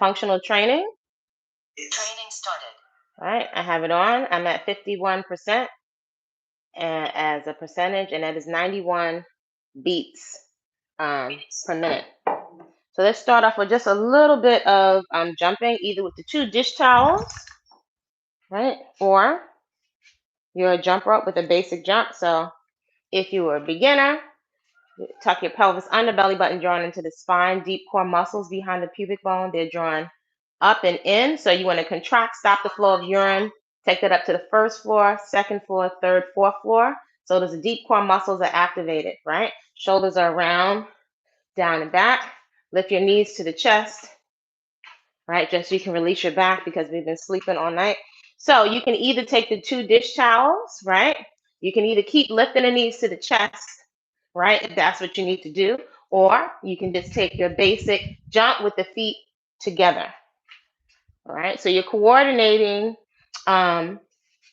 functional training. Training started. All right, I have it on. I'm at 51% and as a percentage, and that is 91 beats per minute. So let's start off with just a little bit of jumping, either with the 2 dish towels, right? Or your jump rope with a basic jump. So if you were a beginner, tuck your pelvis under, belly button drawn into the spine, deep core muscles behind the pubic bone. They're drawn up and in. So you want to contract, stop the flow of urine, take that up to the first floor, second floor, third, fourth floor. So those deep core muscles are activated, right? Shoulders are around, down and back. Lift your knees to the chest, right? Just so you can release your back because we've been sleeping all night. So you can either take the 2 dish towels, right? You can either keep lifting the knees to the chest, right? If that's what you need to do, or you can just take your basic jump with the feet together. All right. So you're coordinating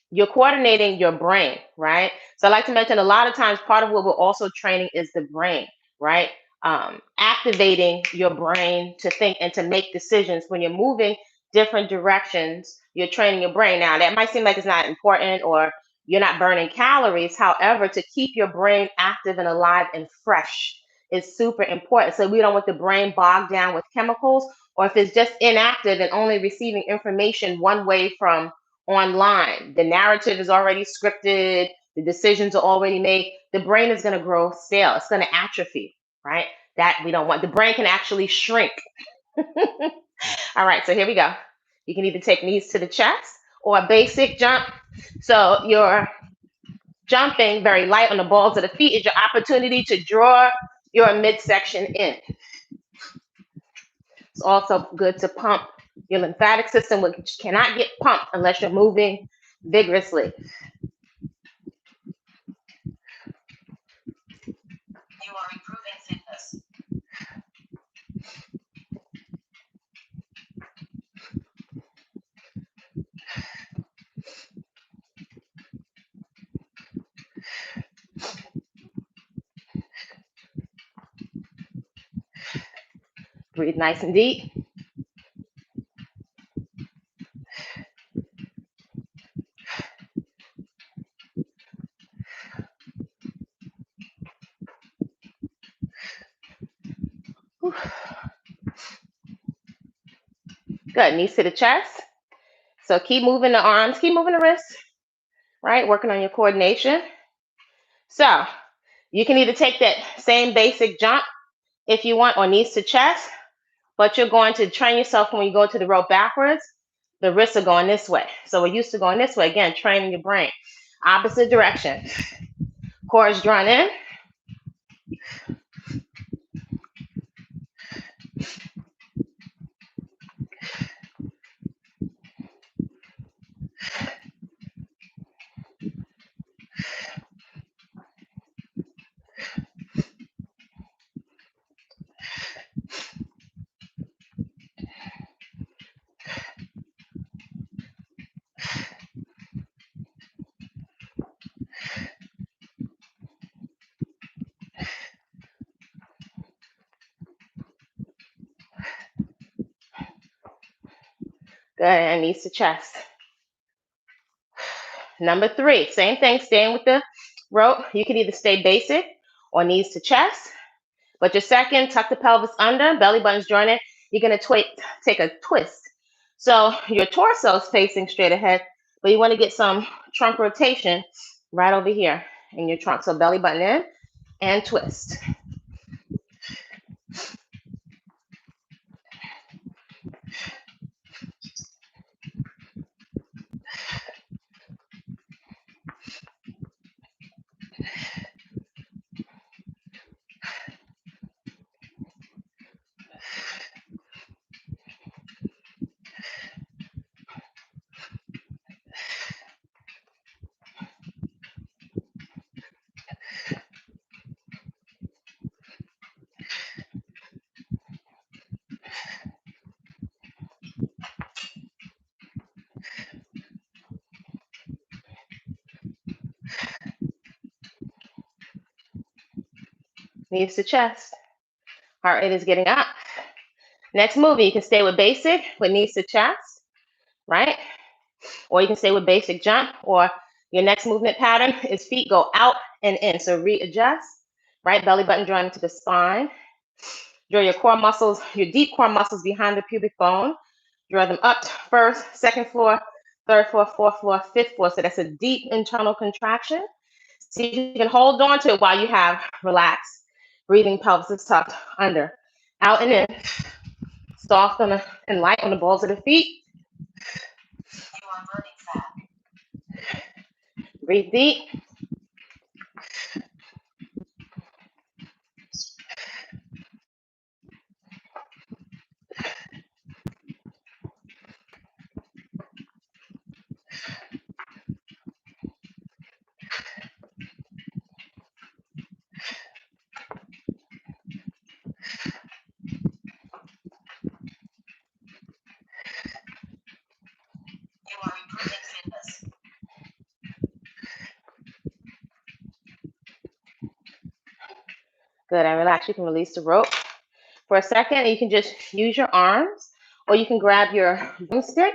your brain, right? So I like to mention a lot of times part of what we're also training is the brain, right? Activating your brain to think and to make decisions. When you're moving different directions, you're training your brain. Now, that might seem like it's not important or you're not burning calories. However, to keep your brain active and alive and fresh is super important. So we don't want the brain bogged down with chemicals, or if it's just inactive and only receiving information one way from online. The narrative is already scripted, the decisions are already made. The brain is going to grow stale, it's going to atrophy, right? That we don't want. The brain can actually shrink. All right, so here we go. You can either take knees to the chest or a basic jump. So you're jumping very light on the balls of the feet is your opportunity to draw your midsection in. It's also good to pump your lymphatic system, which cannot get pumped unless you're moving vigorously. You are improving fitness. Breathe nice and deep. Good. Knees to the chest. So keep moving the arms, keep moving the wrists, right? Working on your coordination. So you can either take that same basic jump if you want, or knees to chest, but you're going to train yourself when you go to the rope backwards. The wrists are going this way. So we're used to going this way. Again, training your brain. Opposite direction. Core is drawn in. Good, and knees to chest. Number 3, same thing, staying with the rope. You can either stay basic or knees to chest. But your second, tuck the pelvis under, belly button's jointed. You're going to take a twist. So your torso is facing straight ahead, but you want to get some trunk rotation right over here in your trunk. So belly button in and twist. Knees to chest. Heart rate is getting up. Next movement, you can stay with basic, with knees to chest, right? Or you can stay with basic jump, or your next movement pattern is feet go out and in. So readjust, right? Belly button drawing into the spine. Draw your core muscles, your deep core muscles behind the pubic bone. Draw them up first, second floor, third floor, fourth floor, fifth floor. So that's a deep internal contraction. See if you can hold on to it while you have relaxed. Breathing, pelvis is tucked under. Out and in. Soft and light on the balls of the feet. You are burning fat. Breathe deep. You are improving fitness. Good, and relax. You can release the rope for a second, and you can just use your arms, or you can grab your broomstick.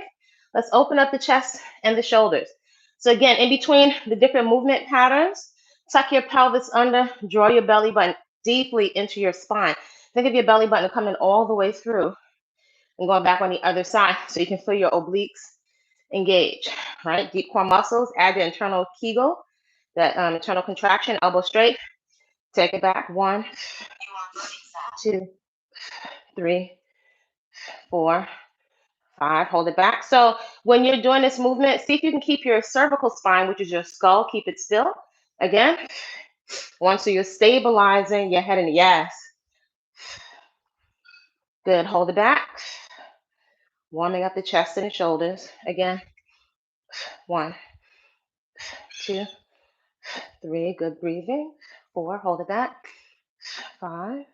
Let's open up the chest and the shoulders. So again, in between the different movement patterns, tuck your pelvis under, draw your belly button deeply into your spine. Think of your belly button coming all the way through and going back on the other side so you can feel your obliques engage, right? Deep core muscles, add your internal Kegel, that internal contraction, elbow straight. Take it back. 1, You are burning fat. 2, 3, 4, 5. Hold it back. So when you're doing this movement, see if you can keep your cervical spine, which is your skull, keep it still. Again. 1, so you're stabilizing your head and yes. Good. Hold it back. Warming up the chest and the shoulders. Again. 1, 2, 3. Good breathing. 4. Hold it back. 5.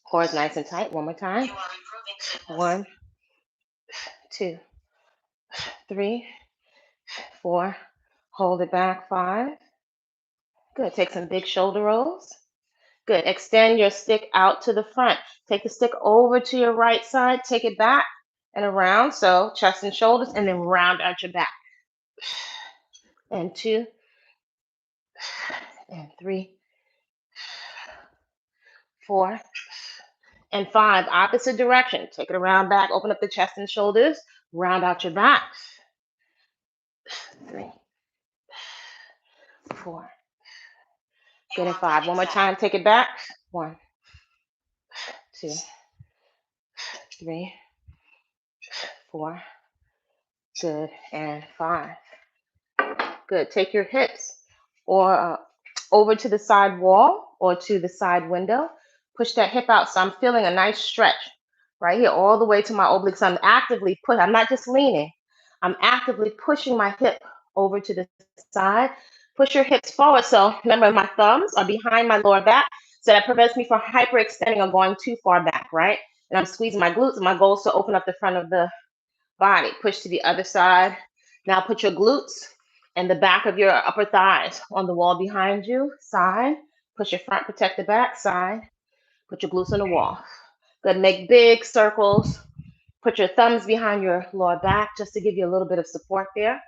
Core is nice and tight. One more time. You are improving fitness. 1, 2, 3, 4. Hold it back. 5. Good. Take some big shoulder rolls. Good. Extend your stick out to the front. Take the stick over to your right side. Take it back and around. So chest and shoulders, and then round out your back. And 2, and 3, 4, and 5. Opposite direction. Take it around back. Open up the chest and shoulders. Round out your back. 3, 4. Good, and 5. One more time. Take it back. 1, 2, 3, 4. Good, and 5. Good. Take your hips or over to the side wall or to the side window. Push that hip out. So I'm feeling a nice stretch right here all the way to my obliques. I'm actively pushing. I'm not just leaning. I'm actively pushing my hip over to the side. Push your hips forward. So remember, my thumbs are behind my lower back. So that prevents me from hyperextending or going too far back, right? And I'm squeezing my glutes. My goal is to open up the front of the body. Push to the other side. Now put your glutes and the back of your upper thighs on the wall behind you. Side. Push your front, protect the back. Side. Put your glutes on the wall. Good. Make big circles. Put your thumbs behind your lower back just to give you a little bit of support there.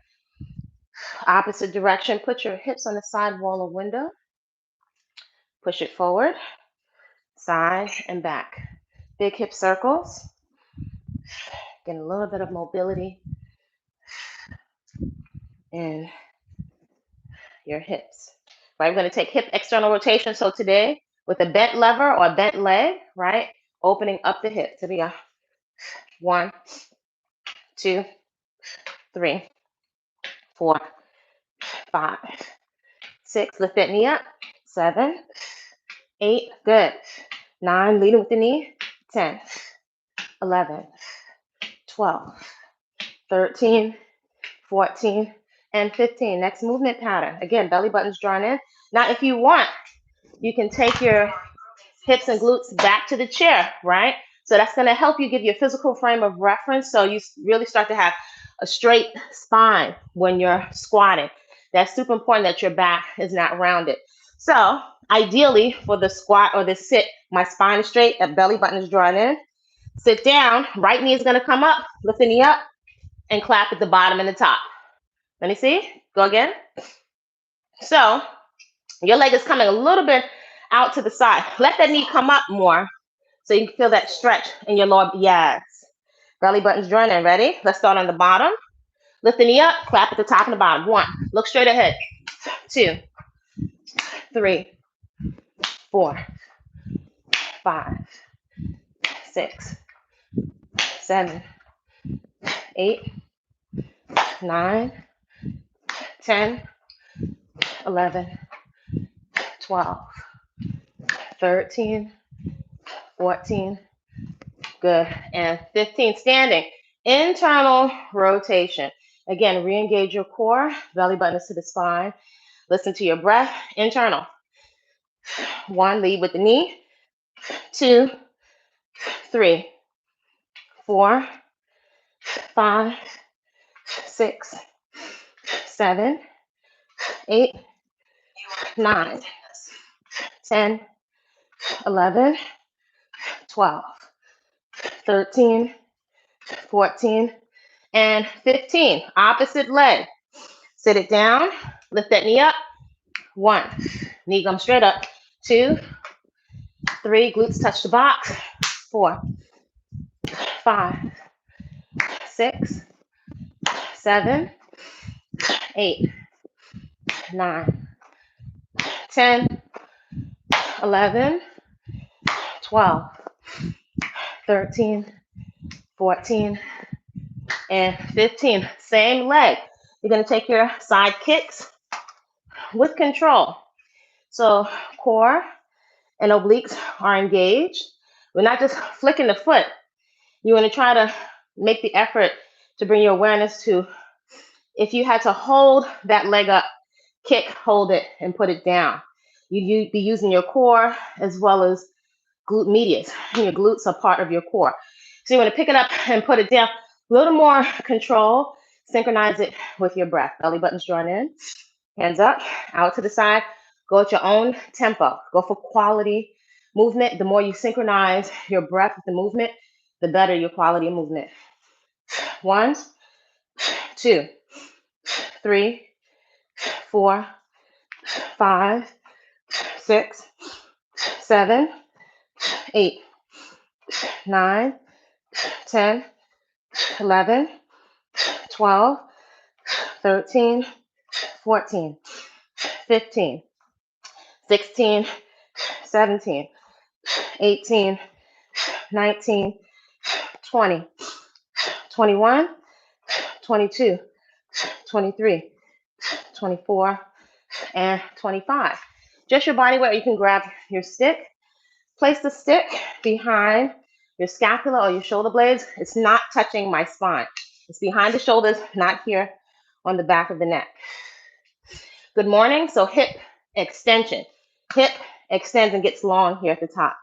Opposite direction. Put your hips on the side wall or window. Push it forward. Side and back. Big hip circles. Getting a little bit of mobility in your hips. Right, we're going to take hip external rotation. So today, with a bent lever or a bent leg, right, opening up the hip. So we go 1, 2, 3, 4, 5, 6. Lift that knee up. 7, 8. Good. 9. Leading with the knee. 10, 11, 12, 13, 14, and 15. Next movement pattern. Again, belly button's drawn in. Now, if you want, you can take your hips and glutes back to the chair, right? So that's going to help you give you a physical frame of reference so you really start to have a straight spine when you're squatting. That's super important that your back is not rounded. So ideally for the squat or the sit, my spine is straight, that belly button is drawn in. Sit down. Right knee is going to come up. Lift the knee up and clap at the bottom and the top. Let me see. Go again. So your leg is coming a little bit out to the side. Let that knee come up more so you can feel that stretch in your lower. Yes. Belly button's join in. Ready? Let's start on the bottom. Lift the knee up. Clap at the top and the bottom. 1. Look straight ahead. 2, 3, 4, 5, 6, 7, 8, 9, 10, 11, 12, 13, 14, good, and 15. Standing. Internal rotation. Again, re-engage your core, belly button is to the spine. Listen to your breath. Internal. 1, lead with the knee. 2, 3, 4, 5, 6, 7, 8, 9, 10, 11, 12, 13, 14, and 15. Opposite leg. Sit it down. Lift that knee up. 1. Knee comes straight up. 2, 3. Glutes touch the box. 4, 5, 6, 7, 8, 9, 10, 11, 12, 13, 14, and 15. Same leg. You're going to take your side kicks with control. So core and obliques are engaged. We're not just flicking the foot. You want to try to make the effort to bring your awareness to, if you had to hold that leg up, kick, hold it, and put it down. You'd be using your core as well as glute medius. Your glutes are part of your core. So you want to pick it up and put it down. A little more control. Synchronize it with your breath. Belly button's drawn in. Hands up, out to the side. Go at your own tempo. Go for quality movement. The more you synchronize your breath with the movement, the better your quality of movement. 1, 2, 3, 4, 5, 6, 7, 8, 9, 10, 11, 12, 13, 14, 15, 16, 17, 18, 19, 20, 21, 22, 23, 24, and 25. Just your body weight. You can grab your stick. Place the stick behind your scapula or your shoulder blades. It's not touching my spine. It's behind the shoulders, not here on the back of the neck. Good morning. So hip extension. Hip extends and gets long here at the top.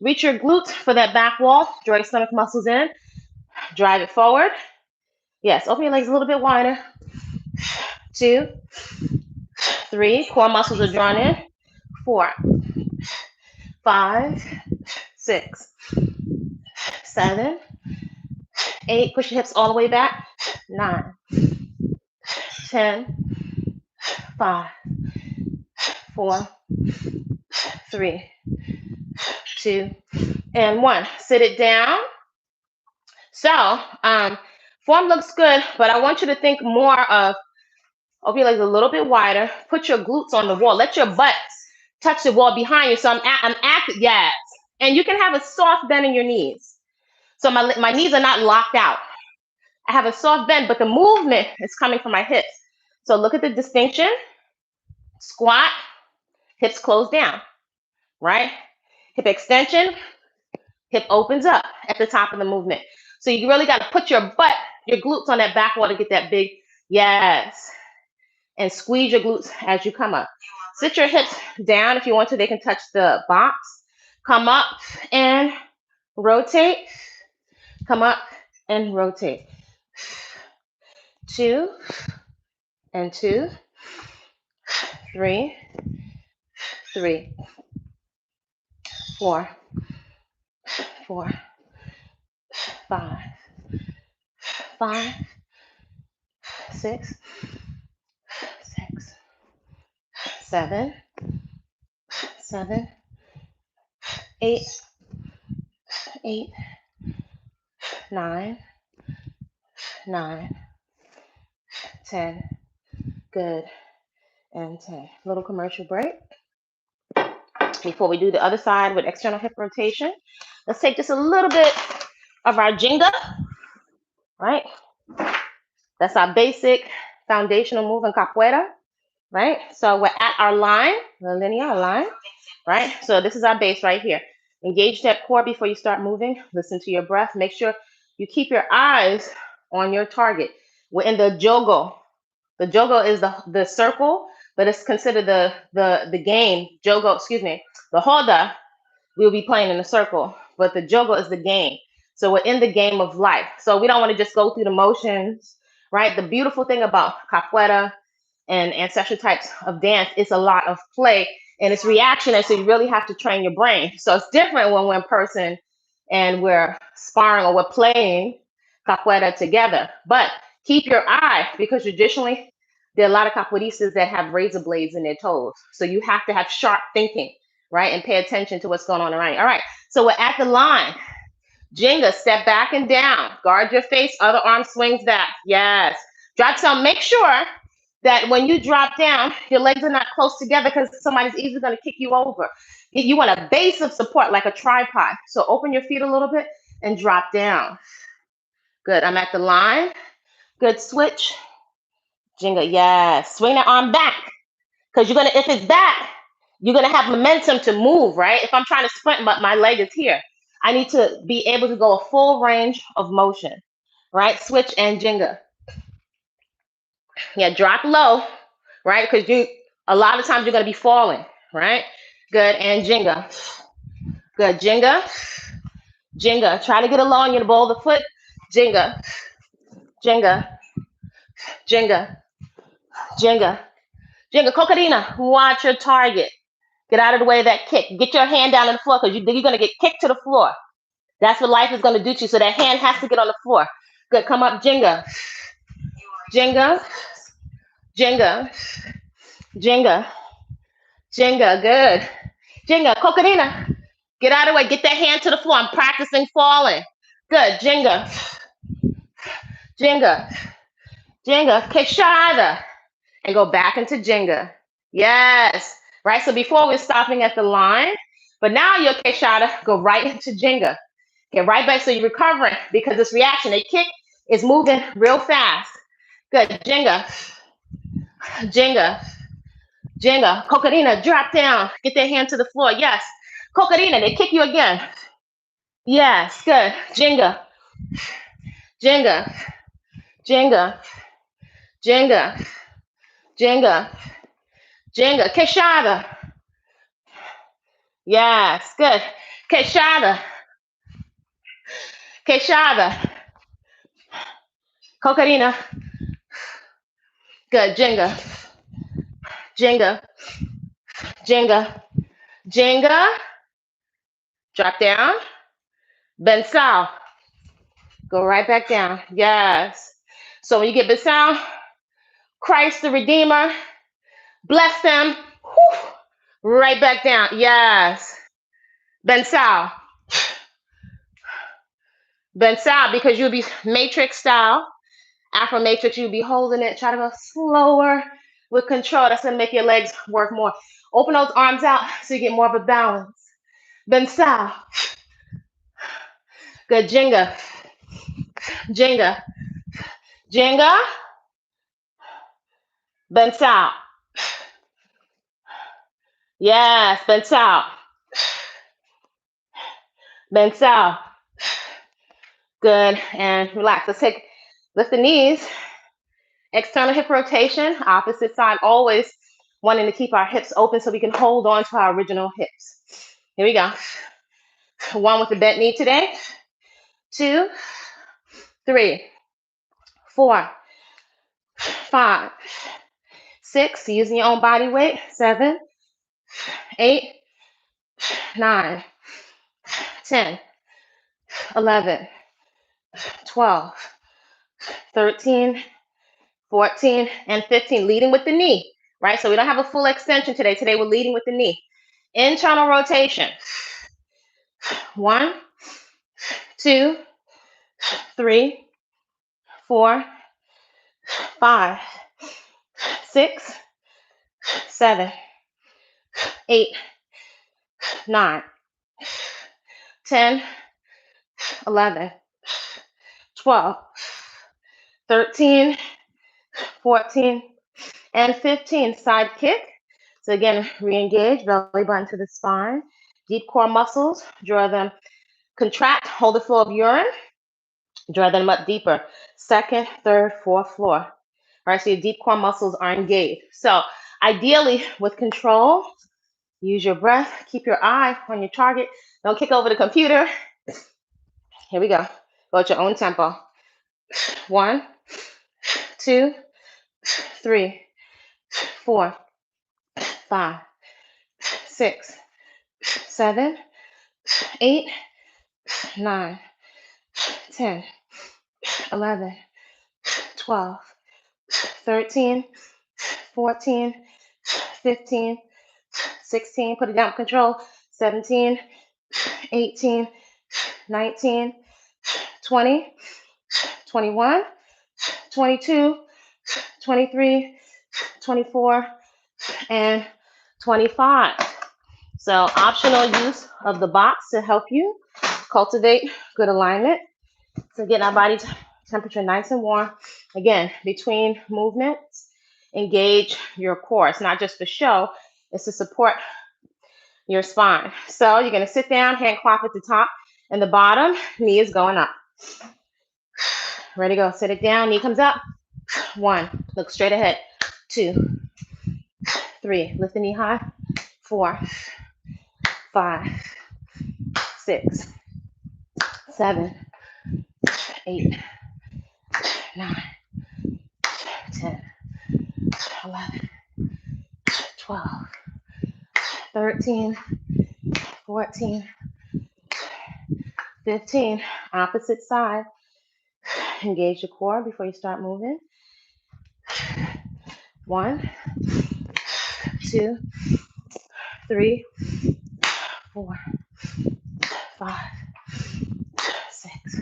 Reach your glutes for that back wall. Draw your stomach muscles in. Drive it forward. Yes, open your legs a little bit wider. 2, 3. Core muscles are drawn in. 4, 5, 6, 7, 8. Push your hips all the way back. 9, 10, 5, 4, 3, 2, and 1. Sit it down. So, form looks good, but I want you to think more of, open your legs a little bit wider. Put your glutes on the wall. Let your butt touch the wall behind you. So I'm active, yes. And you can have a soft bend in your knees. So my knees are not locked out. I have a soft bend, but the movement is coming from my hips. So look at the distinction. Squat, hips close down, right? Hip extension, hip opens up at the top of the movement. So you really got to put your butt, your glutes on that back wall to get that big, yes. And squeeze your glutes as you come up. Sit your hips down if you want to. They can touch the box. Come up and rotate. Come up and rotate. 2 and 2. 3, 3, 4, 4, 5, 5, 6, 6, 7, 7, 8, 8, 9, 9, 10. Good. And 10. Little commercial break. Before we do the other side with external hip rotation, let's take just a little bit of our Jenga, right? That's our basic foundational move in capoeira, right? So we're at our line, the linear line, right? So this is our base right here. Engage that core before you start moving. Listen to your breath. Make sure you keep your eyes on your target. We're in the jogo. The jogo is the circle, but it's considered the game. Jogo, excuse me. The hoda, we'll be playing in a circle, but the jogo is the game. So we're in the game of life. So we don't want to just go through the motions, right? The beautiful thing about capoeira and ancestral types of dance is a lot of play and it's reactionary. So you really have to train your brain. So it's different when we're in person and we're sparring or we're playing capoeira together. But keep your eye, because traditionally there are a lot of capoeiristas that have razor blades in their toes. So you have to have sharp thinking, right? And pay attention to what's going on around you. All right, so we're at the line. Jenga, step back and down. Guard your face, other arm swings back. Yes. Drop down. Make sure that when you drop down, your legs are not close together because somebody's easily going to kick you over. You want a base of support like a tripod. So open your feet a little bit and drop down. Good. I'm at the line. Good. Switch. Jenga. Yes. Swing that arm back. Because you're gonna, if it's back, you're gonna have momentum to move, right? If I'm trying to sprint, but my leg is here, I need to be able to go a full range of motion, right? Switch and Jenga. Yeah, drop low, right? Because a lot of times you're gonna be falling, right? Good, and Jenga. Good, Jenga. Jenga. Try to get along in the ball of the foot. Jenga. Jenga. Jenga. Jenga. Jenga. Cocarina. Watch your target. Get out of the way of that kick. Get your hand down on the floor because you're going to get kicked to the floor. That's what life is going to do to you. So that hand has to get on the floor. Good. Come up, Jenga. Jenga. Jenga. Jenga. Jenga. Good. Jenga. Cocarina. Get out of the way. Get that hand to the floor. I'm practicing falling. Good. Jenga. Jenga. Jenga. Queixada. And go back into Jenga. Yes. Right? So before we're stopping at the line, but now your queixada, go right into Jenga. Get right back so you're recovering because this reaction, a kick is moving real fast. Good. Jenga. Jenga. Jenga. Cocarina, drop down. Get that hand to the floor. Yes. Cocarina, they kick you again. Yes. Good. Jenga. Jenga. Jenga. Jenga. Jenga. Jenga. Queixada. Yes. Good. Queixada. Queixada. Cocarina. Good. Jenga. Jenga. Jenga. Jenga. Drop down. Bensal. Go right back down. Yes. So when you get Bensal, Christ the Redeemer, bless them. Whew, right back down. Yes. Bensal. Bensal, because you'll be matrix style. Afro matrix, you'll be holding it. Try to go slower with control. That's going to make your legs work more. Open those arms out so you get more of a balance. Bensal. Good. Jenga. Jenga. Jenga. Bensal. Yes. Bensal. Bensal. Good. And relax. Lift the knees. External hip rotation. Opposite side. Always wanting to keep our hips open so we can hold on to our original hips. Here we go. 1 with the bent knee today. 2, 3, 4, 5, 6. Using your own body weight. 7, 8, 9, 10, 11, 12, 13, 14, and 15. Leading with the knee, right? So we don't have a full extension today. Today we're leading with the knee. Internal rotation. 1, 2, 3, 4, 5, 6, 7, 8, 9, 10, 11, 12, 13, 14, and 15. Side kick. So again, re-engage, belly button to the spine. Deep core muscles, draw them, contract, hold the flow of urine, draw them up deeper. Second, third, fourth floor. All right, so your deep core muscles are engaged. So ideally, with control, use your breath, keep your eye on your target. Don't kick over the computer. Here we go. Go at your own tempo. 1, 2, 3, 4, 5, 6, 7, 8, 9, 10, 11, 12, 13, 14, 15, 16, put it down, control, 17, 18, 19, 20, 21, 22, 23, 24, and 25. So optional use of the box to help you cultivate good alignment. So getting our body temperature nice and warm. Again, between movements, engage your core. It's not just for show, it's to support your spine. So you're going to sit down, hand clap at the top and the bottom, knee is going up. Ready to go. Sit it down, knee comes up. 1, look straight ahead. 2, 3, lift the knee high. 4, 5, 6, 7, 8, 9, 10, 11, 12, 13, 14, 15. Opposite side. Engage the core before you start moving. 1, 2, 3, 4, 5, 6,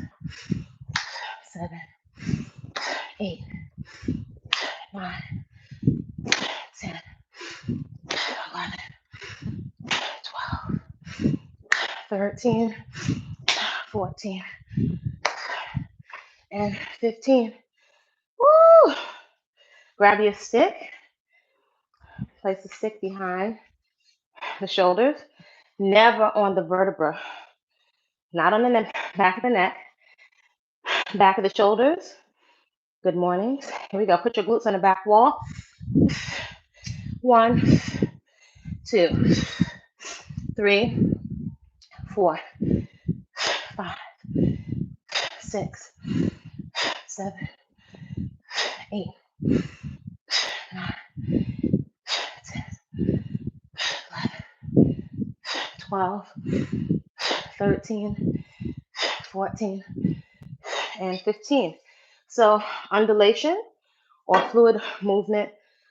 7, 8, 9, 10, 11, 12, 13, 14, and 15. Woo! Grab your stick. Place the stick behind the shoulders. Never on the vertebra. Not on the neck, back of the neck. Back of the shoulders. Good morning. Here we go. Put your glutes on the back wall. 1, 2, 3, 4, 5, 6, 7, 8, 9, 10, 11, 12, 13, 14, and 15. So undulation or fluid movement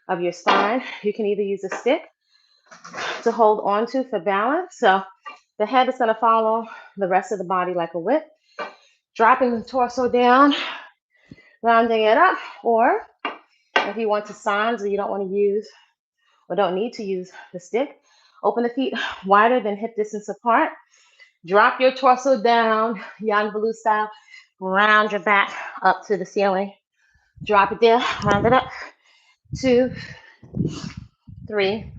of your spine. You can either use a stick to hold on to for balance. So the head is going to follow the rest of the body like a whip, dropping the torso down, rounding it up, or if you want to signs or you don't want to use or don't need to use the stick, open the feet wider than hip distance apart, drop your torso down, Yang Baloo style, round your back up to the ceiling, drop it there, round it up, 2, 3,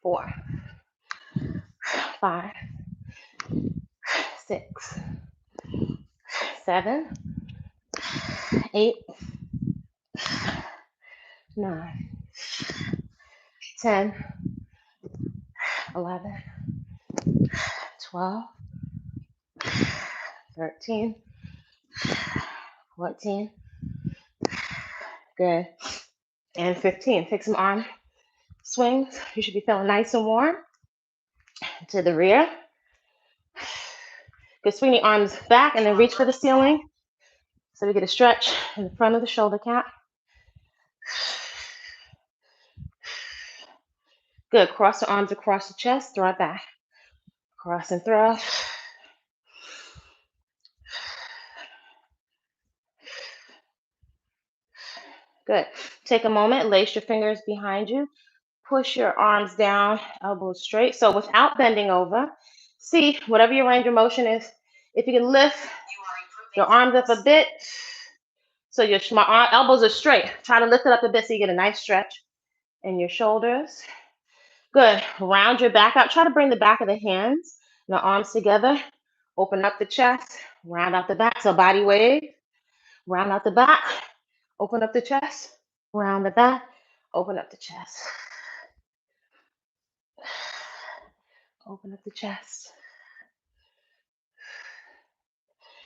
4, 5, 6, 7, 8, 9, 10, 11, 12, 13, 14, good, and 15. Take some arm swings. You should be feeling nice and warm to the rear. Good, swing the arms back and then reach for the ceiling. So we get a stretch in the front of the shoulder cap. Good, cross the arms across the chest, throw it back. Cross and throw. Good. Take a moment, lace your fingers behind you. Push your arms down, elbows straight. So without bending over, see whatever your range of motion is. If you can lift your arms up a bit, so your elbows are straight. Try to lift it up a bit so you get a nice stretch in your shoulders. Good. Round your back out. Try to bring the back of the hands and the arms together. Open up the chest, round out the back. So body wave, round out the back, open up the chest, round the back, open up the chest. Open up the chest.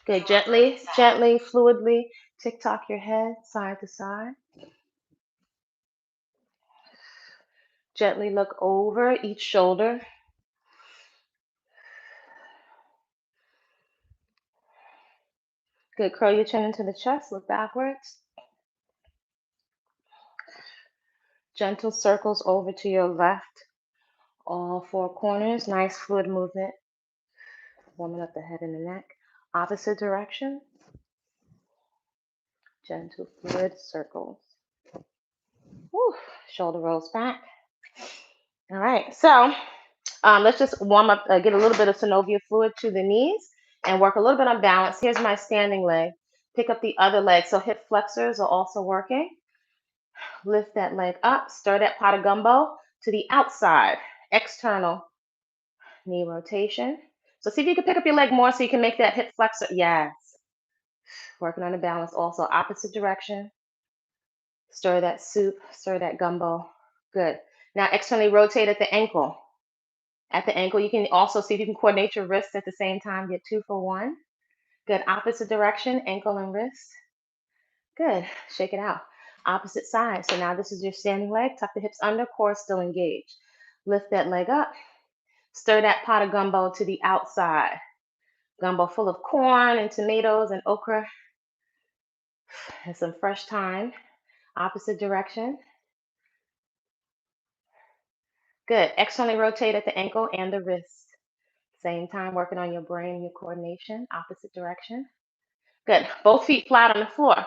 Good. Gently, fluidly tick-tock your head side to side. Gently look over each shoulder. Good. Curl your chin into the chest. Look backwards. Gentle circles over to your left. All four corners. Nice fluid movement. Warming up the head and the neck. Opposite direction. Gentle fluid circles. Whew. Shoulder rolls back. All right. So let's just warm up, get a little bit of synovial fluid to the knees and work a little bit on balance. Here's my standing leg. Pick up the other leg. So hip flexors are also working. Lift that leg up. Stir that pot of gumbo to the outside. External knee rotation. So see if you can pick up your leg more so you can make that hip flexor. Yes. Working on the balance also. Opposite direction. Stir that soup. Stir that gumbo. Good. Now externally rotate at the ankle. At the ankle, you can also see if you can coordinate your wrists at the same time. Get 2 for 1. Good. Opposite direction, ankle and wrist. Good. Shake it out. Opposite side. So now this is your standing leg. Tuck the hips under, core still engaged. Lift that leg up. Stir that pot of gumbo to the outside. Gumbo full of corn and tomatoes and okra and some fresh thyme. Opposite direction. Good. Externally rotate at the ankle and the wrist. Same time working on your brain and your coordination. Opposite direction. Good. Both feet flat on the floor.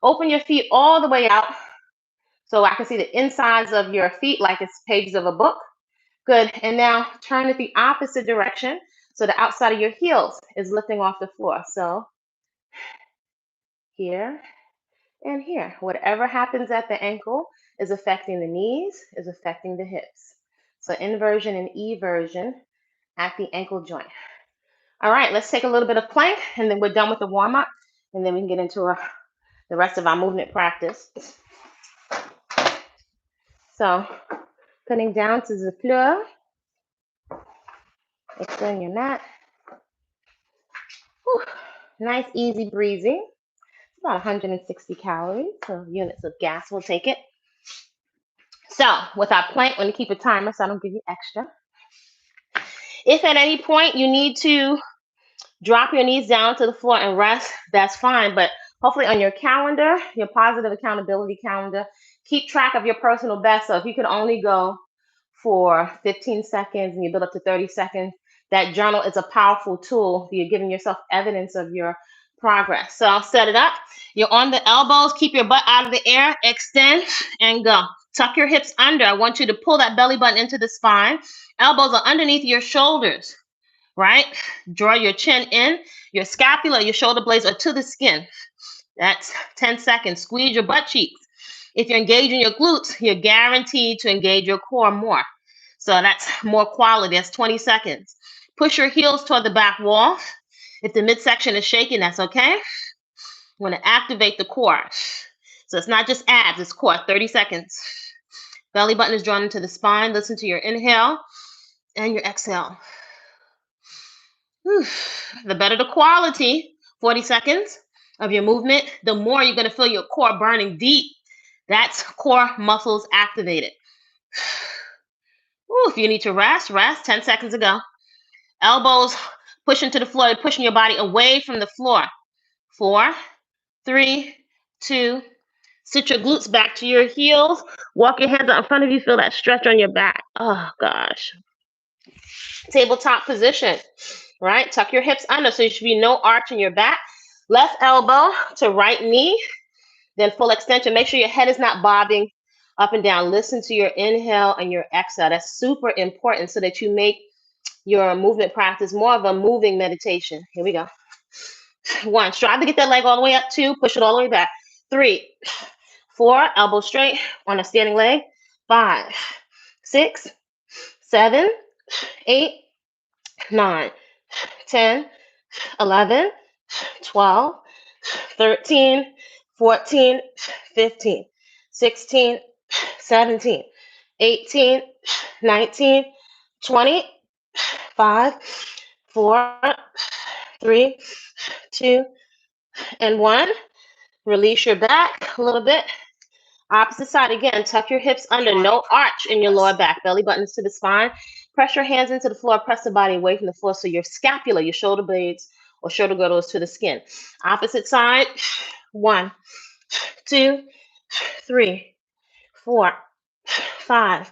Open your feet all the way out so I can see the insides of your feet like it's pages of a book. Good. And now turn it the opposite direction so the outside of your heels is lifting off the floor. So here and here. Whatever happens at the ankle is affecting the knees, is affecting the hips. So inversion and eversion at the ankle joint. All right, let's take a little bit of plank and then we're done with the warm-up and then we can get into the rest of our movement practice. So putting down to the floor, extend your mat. Whew. Nice, easy breezy. It's about 160 calories, so units of gas will take it. So with our plank, I'm going to keep a timer so I don't give you extra. If at any point you need to drop your knees down to the floor and rest, that's fine. But hopefully on your calendar, your positive accountability calendar, keep track of your personal best. So if you could only go for 15 seconds and you build up to 30 seconds, that journal is a powerful tool. You're giving yourself evidence of your progress. So I'll set it up. You're on the elbows. Keep your butt out of the air. Extend and go. Tuck your hips under. I want you to pull that belly button into the spine. Elbows are underneath your shoulders, right? Draw your chin in. Your scapula, your shoulder blades are to the skin. That's 10 seconds. Squeeze your butt cheeks. If you're engaging your glutes, you're guaranteed to engage your core more. So that's more quality. That's 20 seconds. Push your heels toward the back wall. If the midsection is shaking, that's okay. You want to activate the core. So it's not just abs, it's core. 30 seconds. Belly button is drawn into the spine. Listen to your inhale and your exhale. Whew. The better the quality, 40 seconds of your movement, the more you're going to feel your core burning deep. That's core muscles activated. Ooh, if you need to rest, 10 seconds ago. Elbows Push into the floor, pushing your body away from the floor. 4, 3, 2. Sit your glutes back to your heels. Walk your hands out in front of you. Feel that stretch on your back. Oh, gosh. Tabletop position, right? Tuck your hips under, so there should be no arch in your back. Left elbow to right knee, then full extension. Make sure your head is not bobbing up and down. Listen to your inhale and your exhale. That's super important so that you make your movement practice more of a moving meditation. Here we go. 1, strive to get that leg all the way up. 2, push it all the way back. 3, 4, elbow straight on a standing leg. 5, 6, 7, 8, 9, 10, 11, 12, 13, 14, 15, 16, 17, 18, 19, 20, 5, 4, 3, 2, and 1. Release your back a little bit. Opposite side again. Tuck your hips under. No arch in your lower back. Belly buttons to the spine. Press your hands into the floor. Press the body away from the floor so your scapula, your shoulder blades or shoulder girdles to the skin. Opposite side. 1, 2, 3, 4, 5,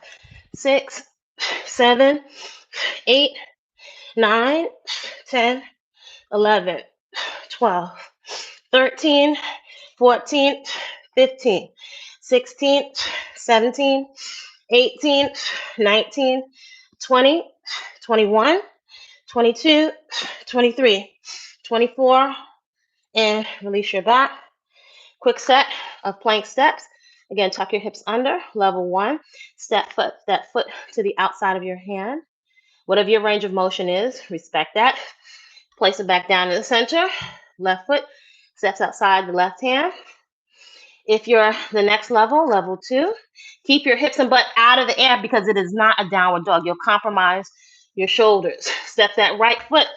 6, 7, 8, 9, 10, 11, 12, 13, 14, 15, 16, 17, 18, 19, 20, 21, 22, 23, 24, and release your back. Quick set of plank steps. Again, tuck your hips under. Level 1, step foot to the outside of your hand. Whatever your range of motion is, respect that. Place it back down in the center. Left foot steps outside the left hand. If you're the next level, level 2, keep your hips and butt out of the air because it is not a downward dog. You'll compromise your shoulders. Step that right foot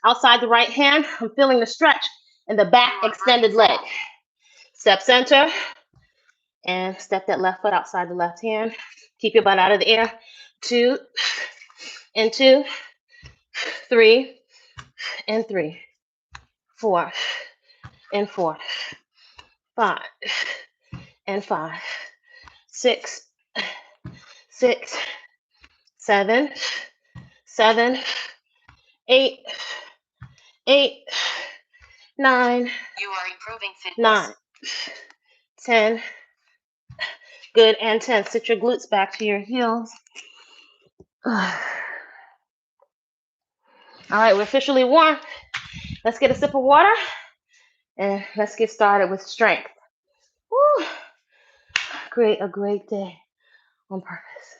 outside the right hand. I'm feeling the stretch in the back extended leg. Step center and step that left foot outside the left hand. Keep your butt out of the air. 2 and 2, 3 and 3, 4 and 4, 5 and 5, 6, 6, 7, 7, 8, 8, 9, You are improving fitness. 9, 10. Good, and 10. Sit your glutes back to your heels. All right, we're officially warm. Let's get a sip of water and let's get started with strength. Woo. Create a great day on purpose.